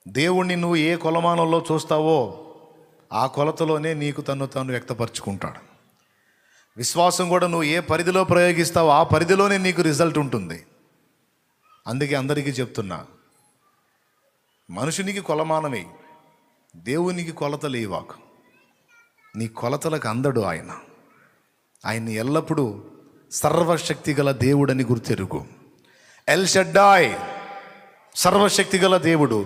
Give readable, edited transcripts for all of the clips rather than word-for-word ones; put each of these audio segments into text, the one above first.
దేవుణ్ణి నువ్వు ఏ కొలమానంలో చూస్తావో ఆ కొలతలోనే నీకు తను తాను వ్యక్తపరుచుకుంటాడు. విశ్వాసం కూడా నువ్వు ఏ పరిధిలో ప్రయోగిస్తావో ఆ పరిధిలోనే నీకు రిజల్ట్ ఉంటుంది. అందుకే అందరికీ చెప్తున్నా, మనుషునికి కొలమానమే, దేవునికి కొలతలు ఇవ్వకు. నీ కొలతలకు అందడు ఆయన. ఆయన్ని ఎల్లప్పుడూ సర్వశక్తి గల దేవుడని గుర్తెరుగు. ఎల్ షడ్డాయ్, సర్వశక్తి గల దేవుడు,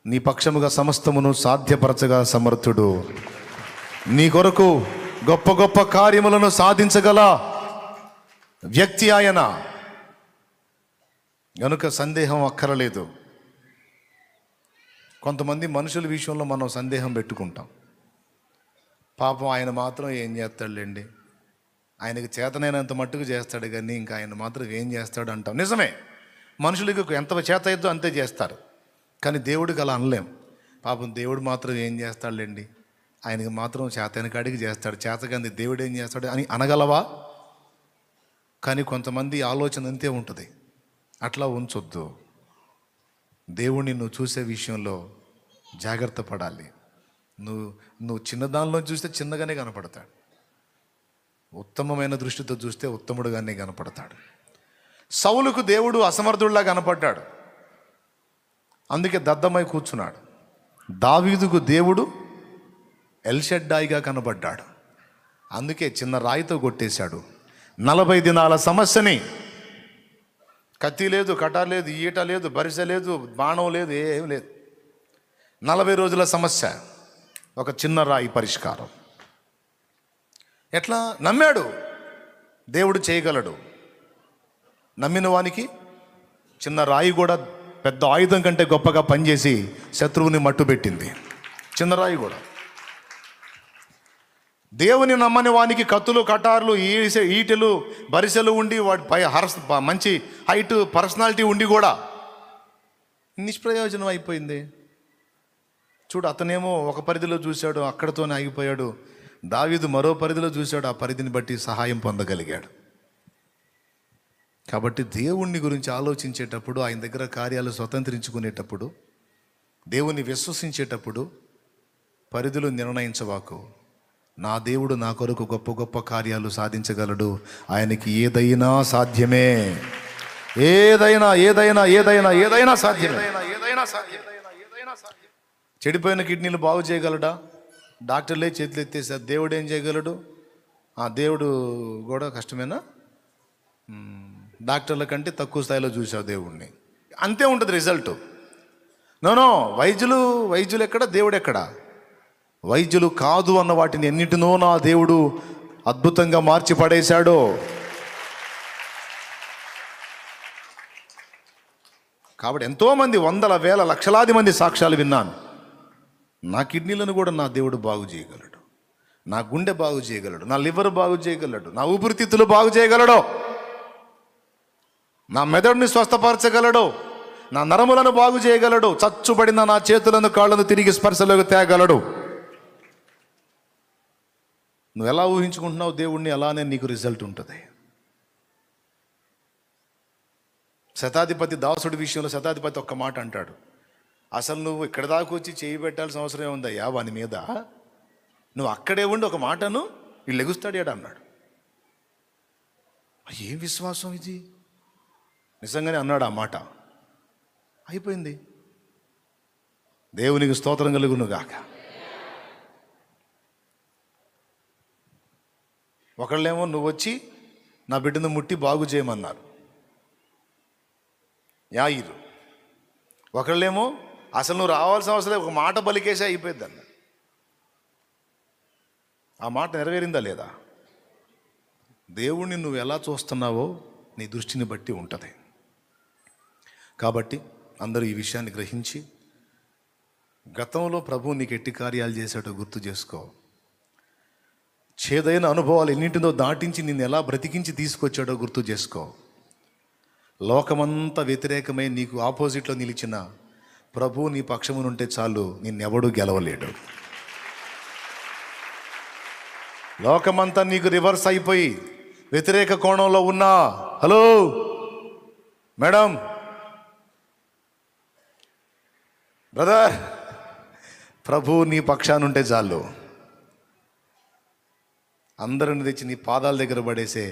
నీ పక్షముగా సమస్తమును సాధ్యపరచగా సమర్థుడు. నీ కొరకు గొప్ప గొప్ప కార్యములను సాధించగల వ్యక్తి ఆయన. గనుక సందేహం అక్కరలేదు. కొంతమంది మనుషుల విషయంలో మనం సందేహం పెట్టుకుంటాం. పాపం ఆయన మాత్రం ఏం చేస్తాడులేండి, ఆయనకి చేతనైనంత మట్టుకు చేస్తాడు కానీ ఇంకా ఆయన మాత్రం ఏం చేస్తాడు అంటాం. నిజమే, మనుషులకి ఎంత చేత అయ్యో అంతే చేస్తారు. కానీ దేవుడికి అలా అనలేం. పాపం దేవుడు మాత్రం ఏం చేస్తాడులేండి, ఆయనకి మాత్రం చేతైన కాడికి చేస్తాడు, చేతకంది దేవుడు ఏం చేస్తాడు అని అనగలవా? కానీ కొంతమంది ఆలోచన అంతే ఉంటుంది. అట్లా ఉంచొద్దు. దేవుణ్ణి నువ్వు చూసే విషయంలో జాగ్రత్త పడాలి. నువ్వు చిన్నదానిలో చూస్తే చిన్నగానే కనపడతాడు, ఉత్తమమైన దృష్టితో చూస్తే ఉత్తముడుగానే కనపడతాడు. సౌలుకు దేవుడు అసమర్థుడిలా కనపడ్డాడు, అందుకే దద్దమై కూర్చున్నాడు. దావీదుకు దేవుడు ఎల్షడ్డాయిగా కనబడ్డాడు, అందుకే చిన్న రాయితో కొట్టేశాడు. 40 దినాల సమస్యని, కత్తి లేదు, కట లేదు, ఈట లేదు, బరిసె లేదు, బాణం లేదు, ఏం లేదు. 40 రోజుల సమస్య, ఒక చిన్న రాయి పరిష్కారం. ఎట్లా నమ్మాడు, దేవుడు చేయగలడు. నమ్మిన వానికి చిన్న రాయి కూడా పెద్ద ఆయుధం కంటే గొప్పగా పనిచేసి శత్రువుని మట్టుబెట్టింది. చిన్న రాయి కూడా. దేవుని నమ్మని వానికి కత్తులు, కటార్లు, ఈటెలు, బరిసెలు ఉండి వాడి పై మంచి హైట్, పర్సనాలిటీ ఉండి కూడా నిష్ప్రయోజనం అయిపోయింది. చూడు, అతనేమో ఒక పరిధిలో చూశాడు, అక్కడతోనే ఆగిపోయాడు. దావీదు మరో పరిధిలో చూశాడు, ఆ పరిధిని బట్టి సహాయం పొందగలిగాడు. కాబట్టి దేవుణ్ణి గురించి ఆలోచించేటప్పుడు, ఆయన దగ్గర కార్యాలు స్వతంత్రించుకునేటప్పుడు, దేవుణ్ణి విశ్వసించేటప్పుడు పరిధులు నిర్ణయించవాకు. నా దేవుడు నా కొరకు గొప్ప గొప్ప కార్యాలు సాధించగలడు, ఆయనకి ఏదైనా సాధ్యమే. ఏదైనా ఏదైనా ఏదైనా ఏదైనా సాధ్యమే. చెడిపోయిన కిడ్నీలు బాగు చేయగలడా? డాక్టర్లే చేతులు ఎత్తేసారు. దేవుడు ఏం చేయగలడు? దేవుడు కూడా కష్టమేనా? డాక్టర్ల కంటే తక్కువ స్థాయిలో చూసావు దేవుణ్ణి, అంతే ఉంటుంది రిజల్ట్. నో, వైద్యులు ఎక్కడ, దేవుడు ఎక్కడ? వైద్యులు కాదు అన్న వాటిని ఎన్నిటినో నా దేవుడు అద్భుతంగా మార్చి పడేశాడు. కాబట్టి ఎంతోమంది, వందల వేల లక్షలాది మంది సాక్ష్యాలు విన్నాను. నా కిడ్నీలను కూడా నా దేవుడు బాగు చేయగలడు, నా గుండె బాగు చేయగలడు, నా లివర్ బాగు చేయగలడు, నా ఊపిరితిత్తులు బాగు చేయగలడు, నా మెదడుని స్వస్థపరచగలడు, నా నరములను బాగు చేయగలడు, చచ్చుబడిన నా చేతులను కాళ్ళను తిరిగి స్పర్శలోకి తేగలడు. నువ్వు ఎలా ఊహించుకుంటున్నావు దేవుణ్ణి, అలానే నీకు రిజల్ట్ ఉంటుంది. శతాధిపతి దాసుడి విషయంలో శతాధిపతి ఒక్క మాట అంటాడు, అసలు నువ్వు ఇక్కడ దాకా వచ్చి చేయి పెట్టాల్సిన అవసరం ఉందయ్యా వాని మీద, నువ్వు అక్కడే ఉండి ఒక మాటను వీళ్ళు ఎగుస్తాడు అన్నాడు. ఏం విశ్వాసం ఇది! నిజంగానే అన్నాడు ఆ మాట. అయిపోయింది. దేవునికి స్తోత్రం కలుగును గాక. ఒకళ్ళేమో నువ్వు వచ్చి నా బిడ్డను ముట్టి బాగు చేయమన్నారు, యాయిరు. ఒకళ్ళేమో అసలు నువ్వు రావాల్సిన అవసరం, ఒక మాట బలికేసి అయిపోయింది అన్నాడు. ఆ మాట నెరవేరిందా లేదా? దేవుణ్ణి నువ్వు ఎలా చూస్తున్నావో నీ దృష్టిని బట్టి ఉంటుంది. కాబట్టి అందరూ ఈ విషయాన్ని గ్రహించి, గతంలో ప్రభువు నీకు ఎట్టి కార్యాలు చేశాడో గుర్తు చేసుకో. చేదైన అనుభవాలు ఎన్నింటినో దాటించి నిన్ను ఎలా బ్రతికించి తీసుకొచ్చాడో గుర్తు చేసుకో. లోకమంతా వ్యతిరేకమై నీకు ఆపోజిట్లో నిలిచిన ప్రభువు నీ పక్షమునుంటే చాలు, నిన్నెవడూ గెలవలేడు. లోకమంతా నీకు రివర్స్ అయిపోయి వ్యతిరేక కోణంలో ఉన్నా, హలో మేడం, బ్రదర్, ప్రభు నీ పక్షానుంటే చాలు. అందరిని తెచ్చి నీ పాదాల దగ్గర పడేసే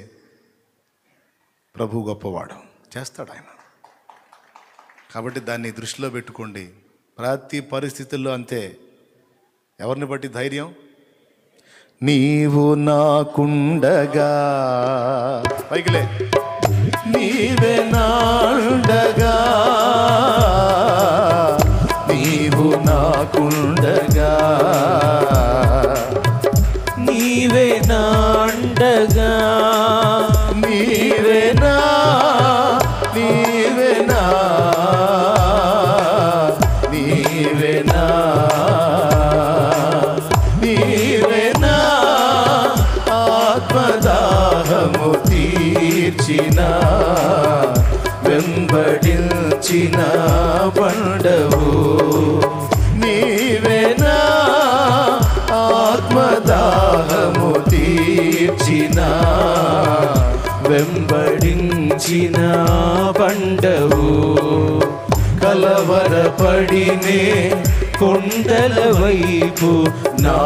ప్రభు గొప్పవాడు, చేస్తాడు ఆయన. కాబట్టి దాన్ని దృష్టిలో పెట్టుకోండి. ప్రతి పరిస్థితుల్లో అంతే. ఎవరిని బట్టి ధైర్యం? నీవు నాకుండగా, పైకిలే, నీవే నాండగా, నీవు నాకుండగా, నీవే నాండగా, నీవే నా, నీవే నా, నీవే నా, నీవే నా ఆత్మదాహము తీర్చిన వెంబడించిన పండవు. నీవే నా ఆత్మదాహము తీర్చిన వెంబడించిన పండవు. కలవరపడినే కొండల వైపు నా